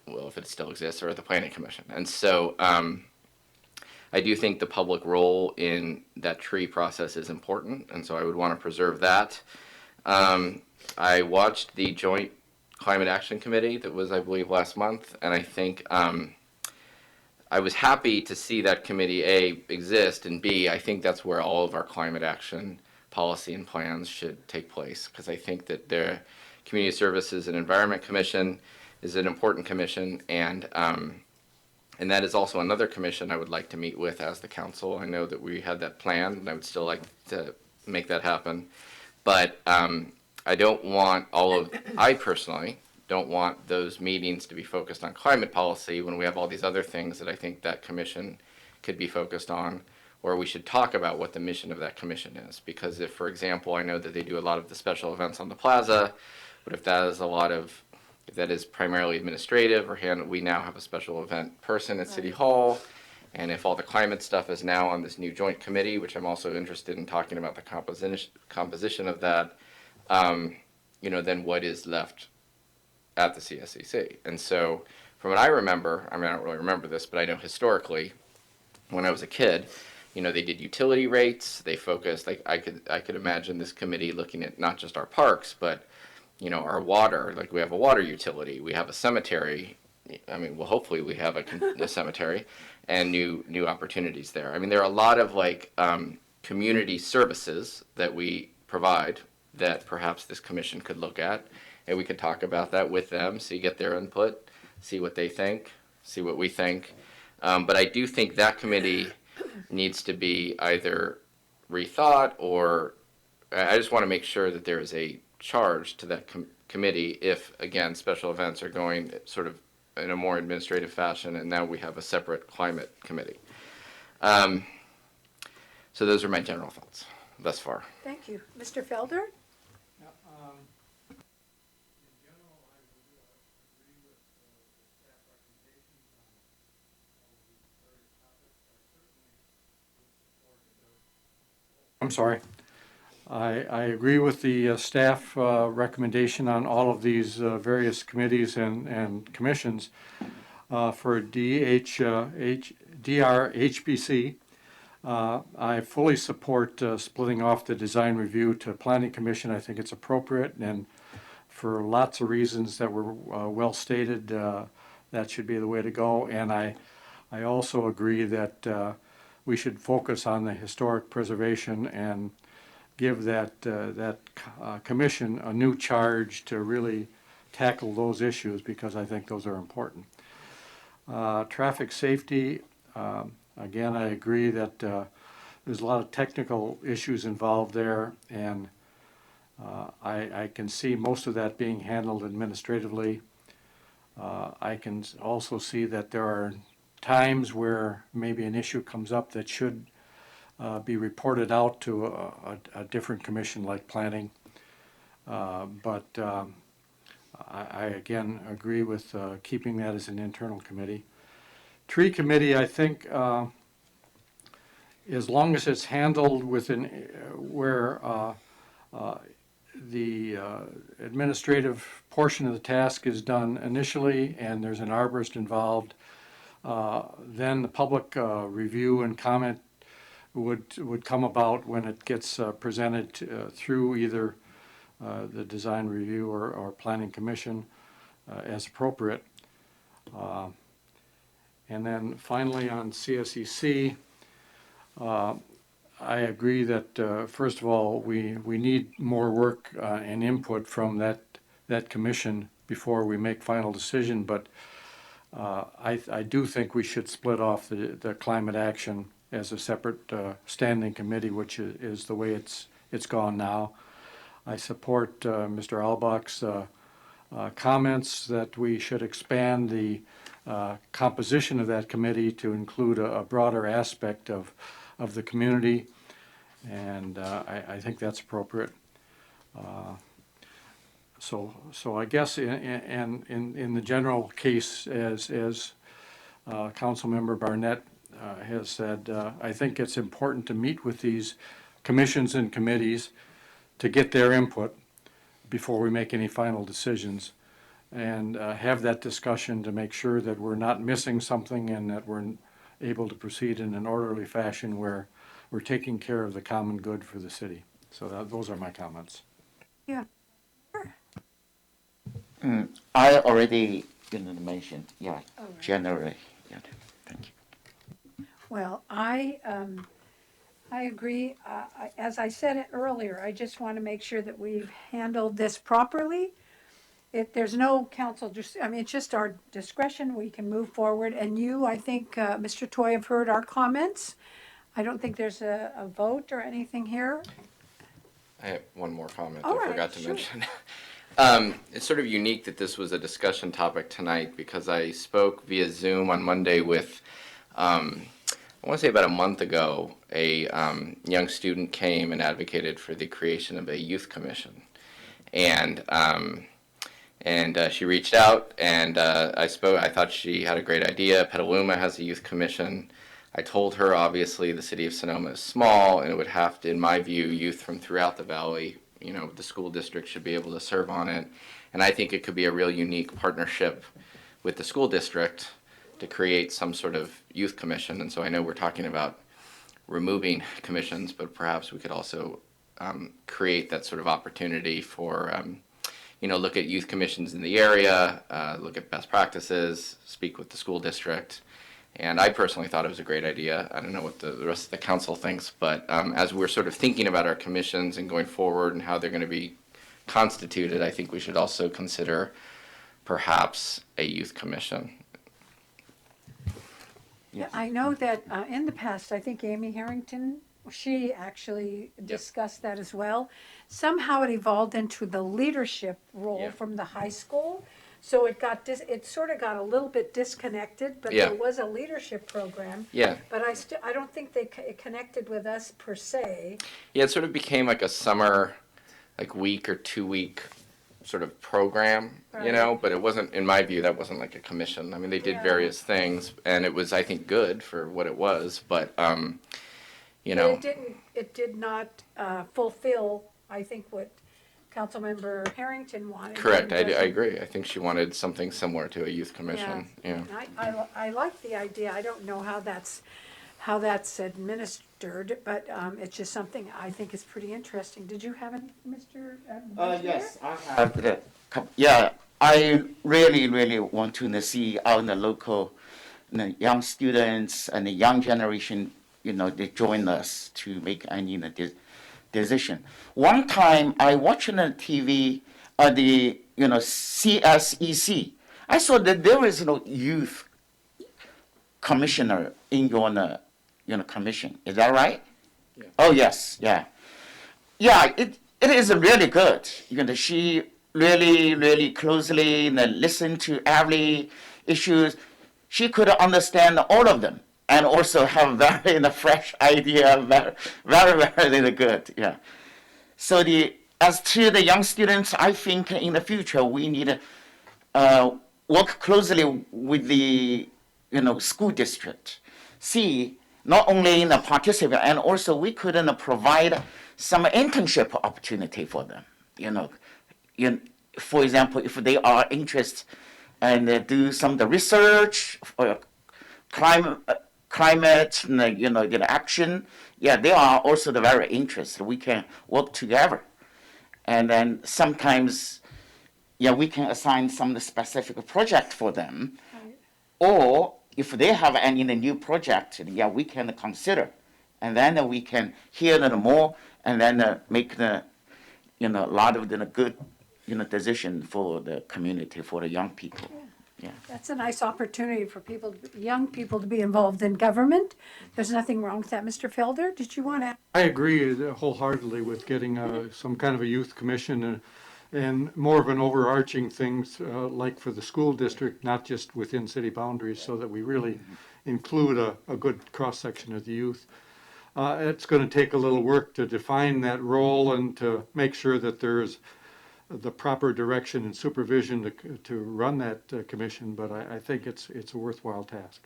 S7: well, if it still exists, or at the Planning Commission. And so I do think the public role in that tree process is important, and so I would want to preserve that. I watched the Joint Climate Action Committee that was, I believe, last month, and I think I was happy to see that committee, A, exist, and B, I think that's where all of our climate action policy and plans should take place, because I think that the Community Services and Environment Commission is an important commission, and that is also another commission I would like to meet with as the council. I know that we had that planned, and I would still like to make that happen. But I don't want I personally don't want those meetings to be focused on climate policy when we have all these other things that I think that commission could be focused on, or we should talk about what the mission of that commission is. Because if, for example, I know that they do a lot of the special events on the plaza, but if that is primarily administrative, we now have a special event person at City Hall, and if all the climate stuff is now on this new joint committee, which I'm also interested in talking about the composition of that, then what is left at the CSCC? And so, from what I remember, I don't really remember this, but I know historically, when I was a kid, they did utility rates. They focused, like I could imagine this committee looking at not just our parks, but our water. Like we have a water utility, we have a cemetery. Well, hopefully we have a cemetery, and new opportunities there. There are a lot of community services that we provide that perhaps this commission could look at, and we could talk about that with them, get their input, see what they think, see what we think. But I do think that committee needs to be either rethought, or I just want to make sure that there is a charge to that committee if, again, special events are going sort of in a more administrative fashion, and now we have a separate climate committee. So those are my general thoughts thus far.
S1: Thank you. Mr. Felder?
S5: I'm sorry. I agree with the staff recommendation on all of these various committees and commissions. For DRHBC, I fully support splitting off the design review to planning commission. I think it's appropriate, and for lots of reasons that were well stated, that should be the way to go. And I also agree that we should focus on the historic preservation and give that commission a new charge to really tackle those issues, because I think those are important. Traffic safety, again, I agree that there's a lot of technical issues involved there, and I can see most of that being handled administratively. I can also see that there are times where maybe an issue comes up that should be reported out to a different commission like planning. But I again agree with keeping that as an internal committee. Tree committee, I think, as long as it's handled within where the administrative portion of the task is done initially and there's an arborist involved, then the public review and comment would come about when it gets presented through either the design review or planning commission as appropriate. And then finally on CSEC, I agree that first of all we need more work and input from that commission before we make final decision, but I do think we should split off the climate action as a separate standing committee, which is the way it's gone now. I support Mr. Albach's comments that we should expand the composition of that committee to include a broader aspect of the community, and I think that's appropriate. So I guess in the general case, as Councilmember Barnett has said, I think it's important to meet with these commissions and committees to get their input before we make any final decisions, and have that discussion to make sure that we're not missing something and that we're able to proceed in an orderly fashion where we're taking care of the common good for the city. So those are my comments.
S1: Yeah.
S6: I already mentioned, yeah,
S1: All right.
S6: generally, yeah, thank you.
S1: Well, I agree. As I said it earlier, I just want to make sure that we've handled this properly. There's no council, it's just our discretion. We can move forward. And you, I think, Mr. Toy, have heard our comments. I don't think there's a vote or anything here.
S7: I have one more comment
S1: All
S7: I
S1: right,
S7: forgot to
S1: sure.
S7: mention. It's sort of unique that this was a discussion topic tonight because I spoke via Zoom on Monday with, I want to say about a month ago, a young student came and advocated for the creation of a youth commission. And she reached out, and I spoke. I thought she had a great idea. Petaluma has a youth commission. I told her, obviously, the city of Sonoma is small, and it would have to, in my view, youth from throughout the valley, the school district should be able to serve on it. And I think it could be a real unique partnership with the school district to create some sort of youth commission. And so I know we're talking about removing commissions, but perhaps we could also create that sort of opportunity for look at youth commissions in the area, look at best practices, speak with the school district. And I personally thought it was a great idea. I don't know what the rest of the council thinks, but as we're sort of thinking about our commissions and going forward and how they're going to be constituted, I think we should also consider perhaps a youth commission.
S1: Yeah, I know that in the past, I think Amy Harrington, she actually discussed that as well. Somehow it evolved into the leadership role
S7: Yeah.
S1: from the high school. So it sort of got a little bit disconnected, but
S7: Yeah.
S1: there was a leadership program.
S7: Yeah.
S1: But I don't think it connected with us per se.
S7: Yeah, it sort of became like a summer, like week or 2 week sort of program,
S1: Right.
S7: but it wasn't, in my view, that wasn't like a commission. I mean, they did
S1: Yeah.
S7: various things, and it was, I think, good for what it was, but,
S1: But it did not fulfill, I think, what Councilmember Harrington wanted.
S7: correct, I
S1: And doesn't-
S7: agree. I think she wanted something similar to a youth commission, yeah.
S1: And I like the idea. I don't know how that's administered, but it's just something I think is pretty interesting. Did you have any, Mr. Vice Mayor?
S6: Yes, I have. Yeah, I really want to see our local young students and the young generation, they join us to make any decision. One time I watched on the TV, the CSEC. I saw that there is no youth commissioner in your commission. Is that right?
S7: Yeah.
S6: Oh yes, yeah. Yeah, it is really good. She really closely listen to every issues. She could understand all of them and also have very fresh idea. Very good. Yeah. So as to the young students, I think in the future we need to work closely with the school district. See, not only in the participate, and also we could provide some internship opportunity for them. For example, if they are interested and do some of the research or climate, action. Yeah, they are also very interested. We can work together, and then sometimes, we can assign some of the specific project for them,
S1: Right.
S6: or if they have any new project, we can consider, and then we can hear them more, and then make a lot of the good, decision for the community, for the young people.
S1: That's a nice opportunity for young people to be involved in government. There's nothing wrong with that. Mr. Felder, did you want to?
S5: I agree wholeheartedly with getting some kind of a youth commission and more of an overarching things like for the school district, not just within city boundaries, so that we really include a good cross-section of the youth. It's going to take a little work to define that role and to make sure that there's the proper direction and supervision to run that commission, but I think it's a worthwhile task.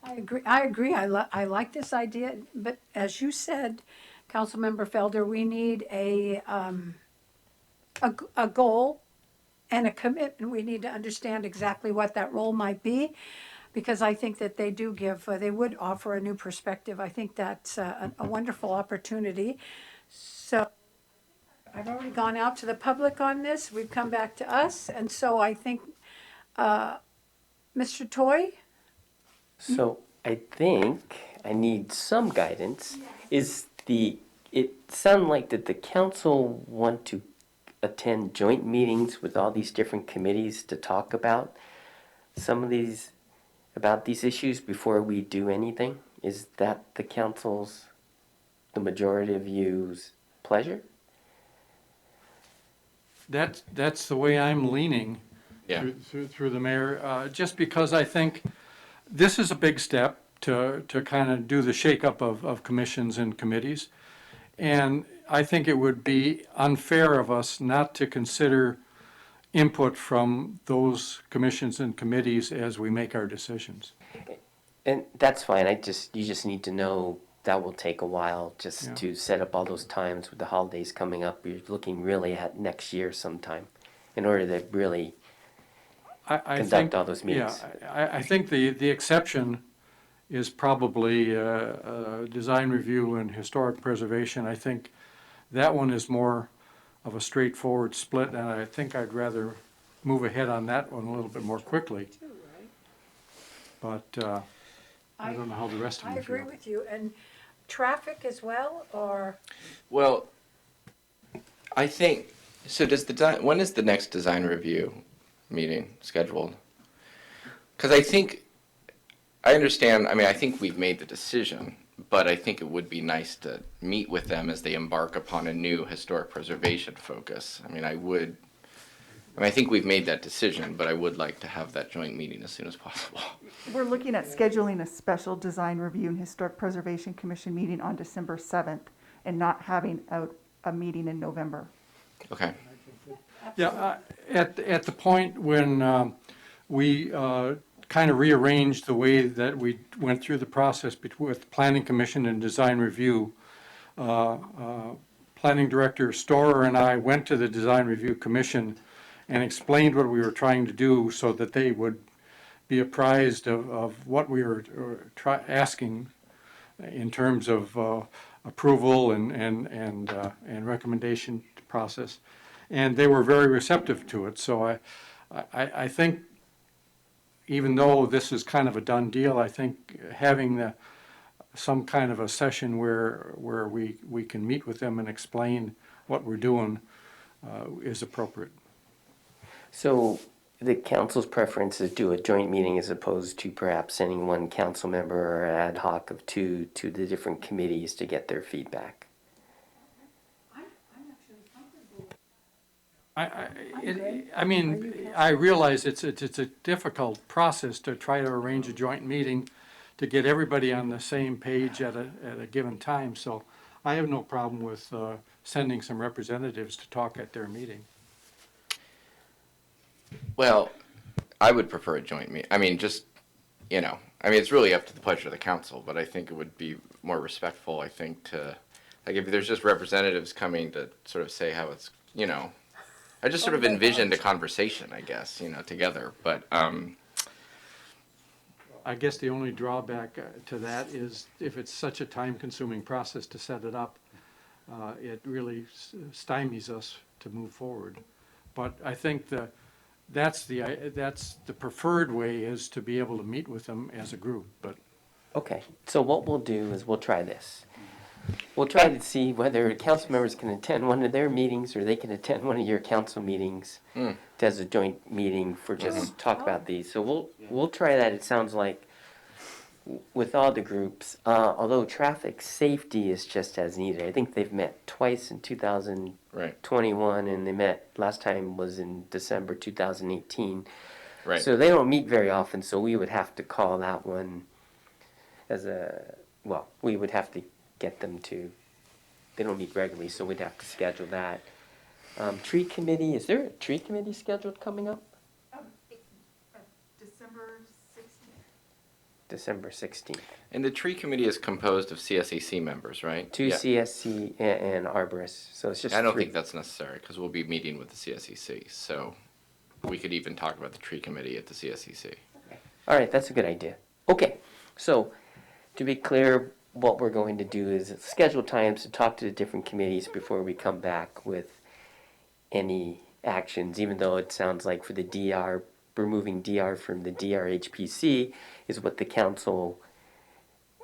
S1: I agree. I like this idea, but as you said, Councilmember Felder, we need a goal and a commitment. We need to understand exactly what that role might be, because I think that they would offer a new perspective. I think that's a wonderful opportunity. So I've already gone out to the public on this. We've come back to us, and so I think, Mr. Toy?
S3: So I think I need some guidance. It sound like that the council want to attend joint meetings with all these different committees to talk about about these issues before we do anything? Is that the majority of you's pleasure?
S5: that's the way I'm leaning
S7: Yeah.
S5: through the mayor, just because I think this is a big step to kind of do the shakeup of commissions and committees. And I think it would be unfair of us not to consider input from those commissions and committees as we make our decisions.
S3: And that's fine. You just need to know that will take a while just
S5: Yeah.
S3: to set up all those times with the holidays coming up. You're looking really at next year sometime in order to really
S5: I
S3: conduct
S5: think,
S3: all those meetings.
S5: Yeah, I think the exception is probably design review and historic preservation. I think that one is more of a straightforward split, and I think I'd rather move ahead on that one a little bit more quickly. But I don't know how the rest of
S1: I
S5: you
S1: agree
S5: feel.
S1: with you. And traffic as well, or?
S7: Well, I think, so when is the next design review meeting scheduled? Because I understand, I mean, I think we've made the decision, but I think it would be nice to meet with them as they embark upon a new historic preservation focus. I think we've made that decision, but I would like to have that joint meeting as soon as possible.
S10: We're looking at scheduling a special design review and historic preservation commission meeting on December 7th and not having a meeting in November.
S7: Okay.
S5: Yeah, at the point when we kind of rearranged the way that we went through the process with Planning Commission and Design Review, Planning Director Storer and I went to the Design Review Commission and explained what we were trying to do so that they would be apprised of what we were asking in terms of approval and recommendation process. And they were very receptive to it. So I think even though this is kind of a done deal, I think having some kind of a session where we can meet with them and explain what we're doing is appropriate.
S3: So the council's preference is do a joint meeting as opposed to perhaps sending one council member or ad hoc of two to the different committees to get their feedback.
S5: I realize it's a difficult process to try to arrange a joint meeting to get everybody on the same page at a given time. So I have no problem with sending some representatives to talk at their meeting.
S7: Well, I would prefer a joint meeting. It's really up to the pleasure of the council, but I think it would be more respectful, I think, if there's just representatives coming to sort of say how it's, I just sort of envisioned a conversation, I guess, together, but,
S5: I guess the only drawback to that is if it's such a time-consuming process to set it up, it really stymies us to move forward. But I think that's the preferred way, is to be able to meet with them as a group. But
S3: Okay, so what we'll do is we'll try this. We'll try to see whether council members can attend one of their meetings or they can attend one of your council meetings as a joint meeting for just talk about these. So we'll try that. It sounds like with all the groups, although traffic safety is just as needed. I think they've met twice in 2021 and they met last time was in December 2018.
S7: right.
S3: So they don't meet very often, so we would have to call that one we would have to get them to, they don't meet regularly, so we'd have to schedule that. Tree committee, is there a tree committee scheduled coming up?
S10: December 16th.
S3: December 16th.
S7: And the tree committee is composed of CSEC members, right?
S3: Two
S7: Yeah.
S3: CSC and arborists, so it's just
S7: I don't
S3: three.
S7: think that's necessary, because we'll be meeting with the CSEC, so we could even talk about the tree committee at the CSEC.
S3: All right, that's a good idea. Okay, so to be clear, what we're going to do is schedule times to talk to the different committees before we come back with any actions, even though it sounds like for the DR, removing DR from the DRHPC is what the council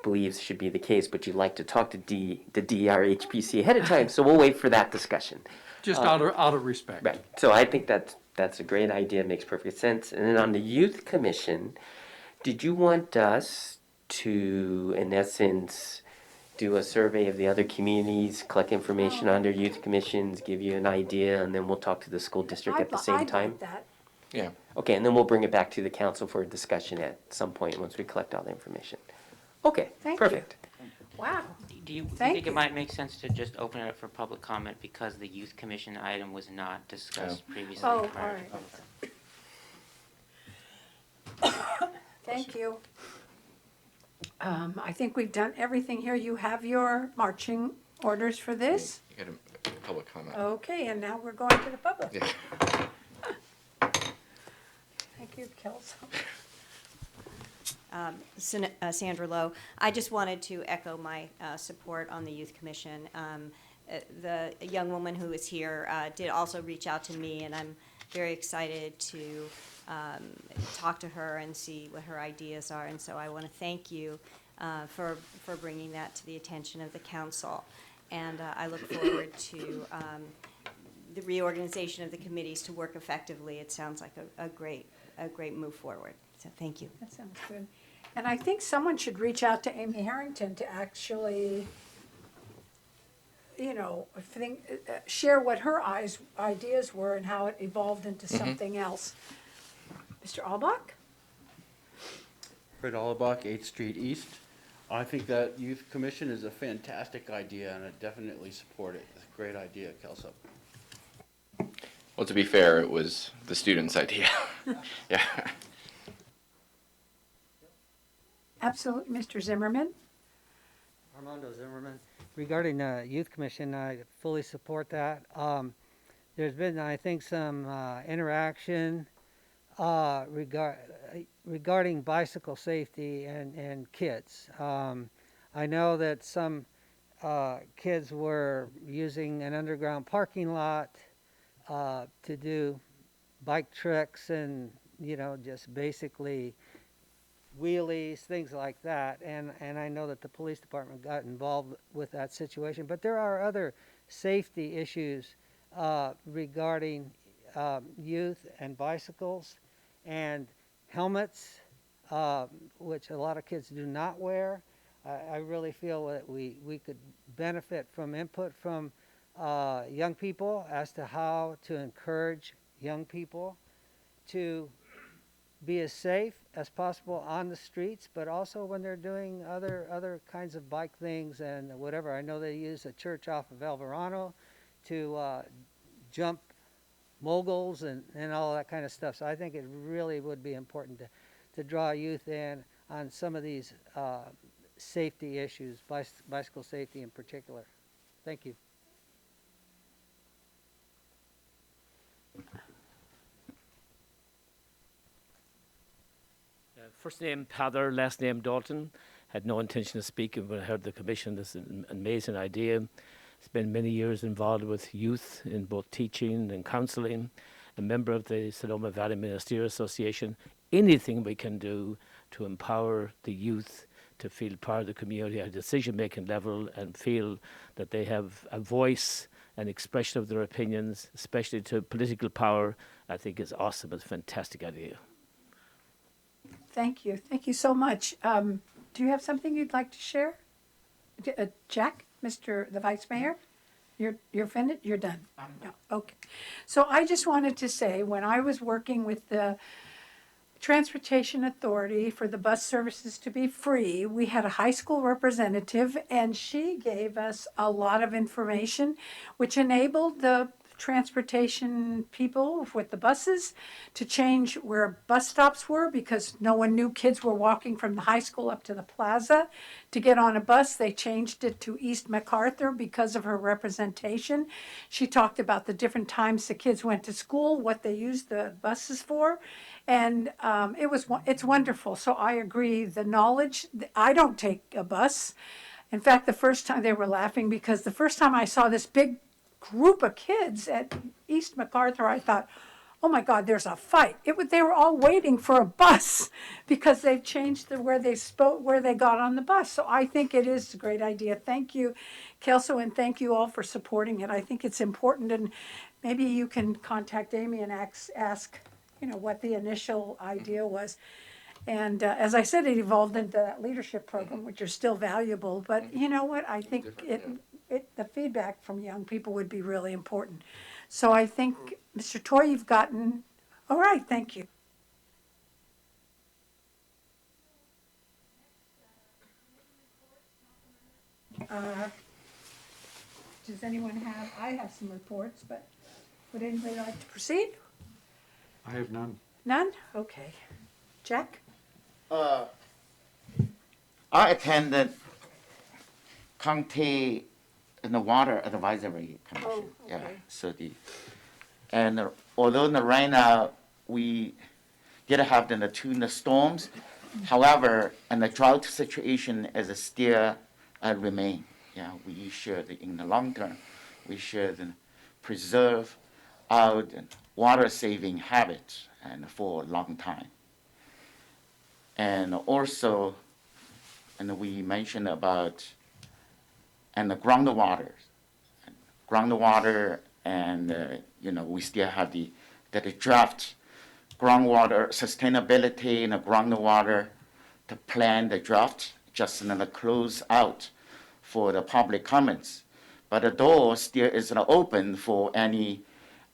S3: believes should be the case, but you'd like to talk to the DRHPC ahead of time, so we'll wait for that discussion.
S5: just out of respect.
S3: Right, so I think that's a great idea, makes perfect sense. And then on the youth commission, did you want us to, in essence, do a survey of the other communities, collect information on their youth commissions, give you an idea, and then we'll talk to the school district at the same
S1: I'd
S3: time?
S1: like that.
S7: Yeah.
S3: Okay, and then we'll bring it back to the council for a discussion at some point once we collect all the information. Okay,
S1: Thank you.
S3: perfect.
S1: Wow.
S12: Do you
S1: Thank
S12: think
S1: you.
S12: it might make sense to just open it up for public comment because the youth commission item was not discussed previously?
S1: Oh, all
S12: prior to
S1: right.
S12: public-
S1: Thank you. I think we've done everything here. You have your marching orders for this?
S7: You got a public comment.
S1: Okay, and now we're going to the public.
S7: Yeah.
S1: Thank you, Kelso.
S2: Sandra Lowe. I just wanted to echo my support on the Youth Commission. The young woman who is here did also reach out to me, and I'm very excited to talk to her and see what her ideas are. And so I want to thank you for bringing that to the attention of the council. And I look forward to the reorganization of the committees to work effectively. It sounds like a great move forward. So thank you.
S1: That sounds good. And I think someone should reach out to Amy Harrington to actually, share what her ideas were and how it evolved into something else. Mr. Albach?
S9: Fred Allebach, 8th Street East. I think that youth commission is a fantastic idea, and I definitely support it. It's a great idea, Kelso.
S7: Well, to be fair, it was the students' idea. Yeah.
S1: Absolutely. Mr. Zimmerman?
S11: Armando Zimmerman. Regarding the Youth Commission, I fully support that. There's been, I think, some interaction regarding bicycle safety and kids. I know that some kids were using an underground parking lot to do bike tricks and, just basically wheelies, things like that, and I know that the police department got involved with that situation. But there are other safety issues regarding youth and bicycles and helmets, which a lot of kids do not wear. I really feel that we could benefit from input from young people as to how to encourage young people to be as safe as possible on the streets, but also when they're doing other kinds of bike things and whatever. I know they use a church off of Alvarado to jump moguls and all that kind of stuff. So I think it really would be important to draw youth in on some of these safety issues, bicycle safety in particular. Thank you.
S13: First name Pather, last name Dalton. Had no intention of speaking when I heard the commission. This is an amazing idea. Spent many years involved with youth in both teaching and counseling. A member of the Sonoma Valley Ministerial Association. Anything we can do to empower the youth to feel part of the community at a decision-making level and feel that they have a voice and expression of their opinions, especially to political power, I think is awesome. It's a fantastic idea.
S1: Thank you. Thank you so much. Do you have something you'd like to share? Jack, the Vice Mayor? You're finished? You're done? No. Okay. So I just wanted to say, when I was working with the Transportation Authority for the bus services to be free, we had a high school representative, and she gave us a lot of information, which enabled the transportation people with the buses to change where bus stops were, because no one knew kids were walking from the high school up to the plaza to get on a bus. They changed it to East MacArthur because of her representation. She talked about the different times the kids went to school, what they used the buses for, and it's wonderful. So I agree. The knowledge, I don't take a bus. In fact, the first time, they were laughing because the first time I saw this big group of kids at East MacArthur, I thought, oh my God, there's a fight. They were all waiting for a bus because they've changed where they got on the bus. So I think it is a great idea. Thank you, Kelso, and thank you all for supporting it. I think it's important, and maybe you can contact Amy and ask what the initial idea was. And as I said, it evolved into that leadership program, which are still valuable. But you know what? I think the feedback from young people would be really important. So I think, Mr. Toy, you've gotten, all right, thank you. Does anyone have, I have some reports, but would anybody like to proceed?
S5: I have none.
S1: None? Okay. Jack?
S6: I attended County in the Water Advisory Commission.
S1: Oh,
S6: Yeah,
S1: okay.
S6: so although right now we did have the two storms, however, and the drought situation is still remain. Yeah, we should in the long term, we should preserve our water saving habits and for a long time. And also, and we mentioned about and the groundwater, and we still have the draft groundwater sustainability and the groundwater to plan the draft, just close out for the public comments. But the door still is open for any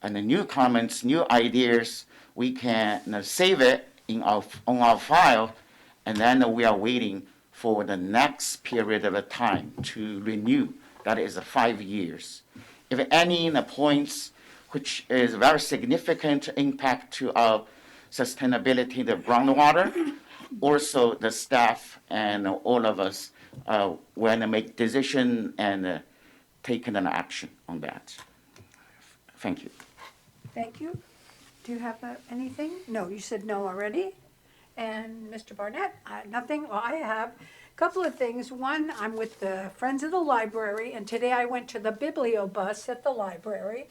S6: and the new comments, new ideas. We can save it on our file, and then we are waiting for the next period of time to renew. That is 5 years. If any points which is very significant impact to our sustainability of the groundwater, also the staff and all of us want to make decision and take an action on that. Thank you.
S1: Thank you. Do you have anything? No, you said no already. And Mr. Barnett, nothing. Well, I have a couple of things. One, I'm with the Friends of the Library, and today I went to the Bibliobus at the library.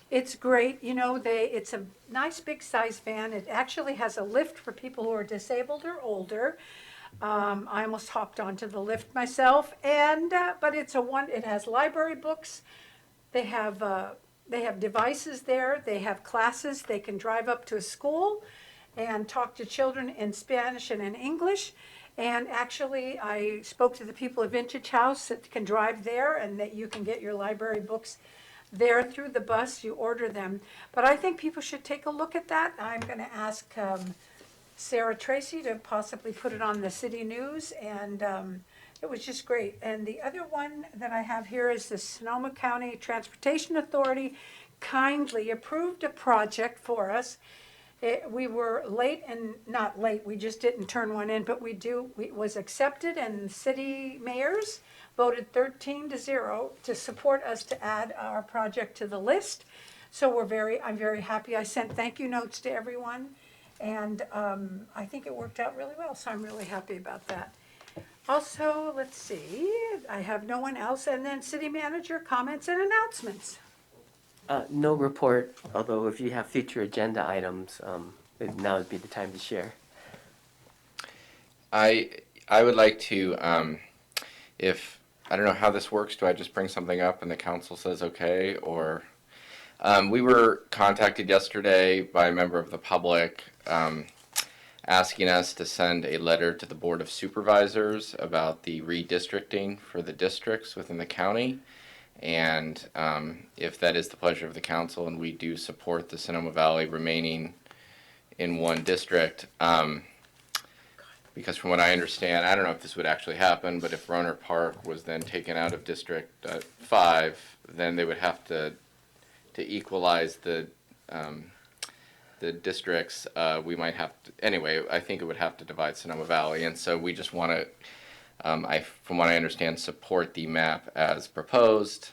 S1: It's great. It's a nice big size van. It actually has a lift for people who are disabled or older. I almost hopped onto the lift myself, but it has library books. They have devices there. They have classes. They can drive up to a school and talk to children in Spanish and in English. And actually, I spoke to the people at Vintage House that can drive there, and that you can get your library books there through the bus. You order them. But I think people should take a look at that. I'm going to ask Sarah Tracy to possibly put it on the city news, and it was just great. And the other one that I have here is the Sonoma County Transportation Authority kindly approved a project for us. We were late, and not late, we just didn't turn one in, but it was accepted, and city mayors voted 13-0 to support us to add our project to the list. So I'm very happy. I sent thank you notes to everyone, and I think it worked out really well, so I'm really happy about that. Also, let's see, I have no one else, and then city manager comments and announcements.
S3: No report, although if you have future agenda items, now would be the time to share.
S7: I would like to, if, I don't know how this works, do I just bring something up and the council says okay, or, we were contacted yesterday by a member of the public, asking us to send a letter to the Board of Supervisors about the redistricting for the districts within the county. And if that is the pleasure of the council, and we do support the Sonoma Valley remaining in one district, because from what I understand, I don't know if this would actually happen, but if Roner Park was then taken out of District 5, then they would have to equalize the districts. We might have to, anyway, I think it would have to divide Sonoma Valley, and so we just want to, from what I understand, support the map as proposed.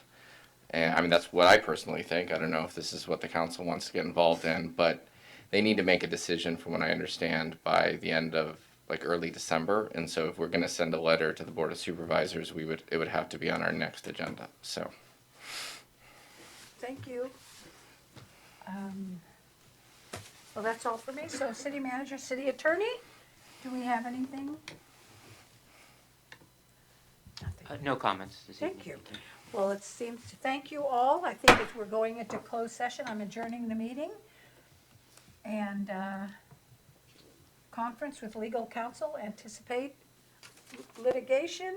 S7: And I mean, that's what I personally think. I don't know if this is what the council wants to get involved in, but they need to make a decision, from what I understand, by the end of early December. And so if we're going to send a letter to the Board of Supervisors, it would have to be on our next agenda. So.
S1: Thank you. Well, that's all for me. So city manager, city attorney, do we have anything?
S12: No comments this evening.
S1: Thank you. Well, it seems to thank you all. I think if we're going into closed session, I'm adjourning the meeting. And conference with legal counsel, anticipate litigation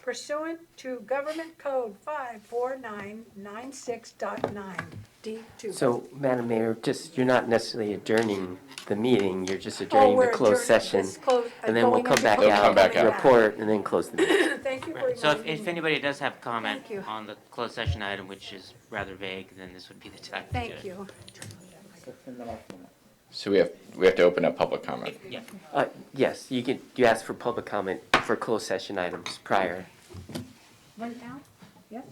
S1: pursuant to Government Code 54996.9 D2.
S3: So, Madam Mayor, just, you're not necessarily adjourning the meeting, you're just adjourning the
S1: we're
S3: closed
S1: adjourning
S3: session.
S1: this close-
S3: And then we'll
S1: going
S3: come
S1: into
S3: back
S1: closed-
S3: out,
S7: Come back out.
S3: report, and then close the meeting.
S1: Thank you for
S12: Right. So
S1: reminding
S12: if
S1: me.
S12: anybody does have comment
S1: Thank you.
S12: on the closed session item, which is rather vague, then this would be the time to do it.
S1: Thank you.
S7: So we have to open up public comment.
S12: Yeah.
S3: Yes, you asked for public comment for closed session items prior.
S1: Right now? Yes.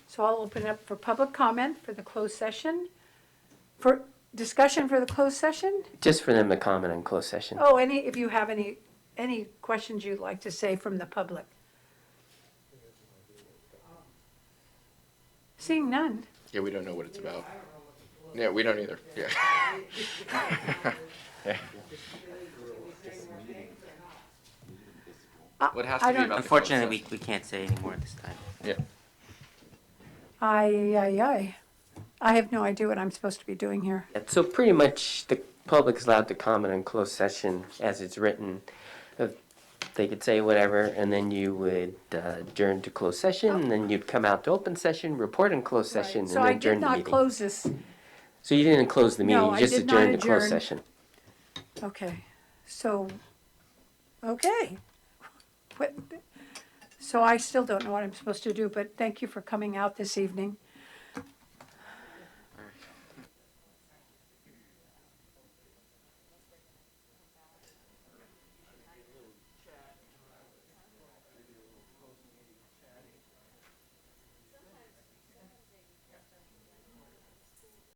S1: So I'll open it up for public comment for the closed session. For discussion for the closed session?
S3: Just for them to comment on closed session.
S1: Oh, if you have any questions you'd like to say from the public? Seeing none.
S7: Yeah, we don't know what it's about. Yeah, we don't either. Yeah. Yeah. What has to
S1: I
S7: be
S1: don't-
S7: about the
S12: Unfortunately,
S7: closed
S12: we can't say any more at this time.
S7: session?
S1: I have no idea what I'm supposed to be doing here.
S3: So pretty much the public is allowed to comment on closed session as it's written. They could say whatever, and then you would adjourn to closed session, and then you'd come out to open session, report in closed session, and
S1: So
S3: then
S1: I
S3: adjourn
S1: did
S3: the
S1: not
S3: meeting.
S1: close this.
S3: So you didn't close the meeting,
S1: No,
S3: you
S1: I
S3: just
S1: did not
S3: adjourned to closed
S1: adjourn.
S3: session.
S1: Okay, so, okay. What- So I still don't know what I'm supposed to do, but thank you for coming out this evening.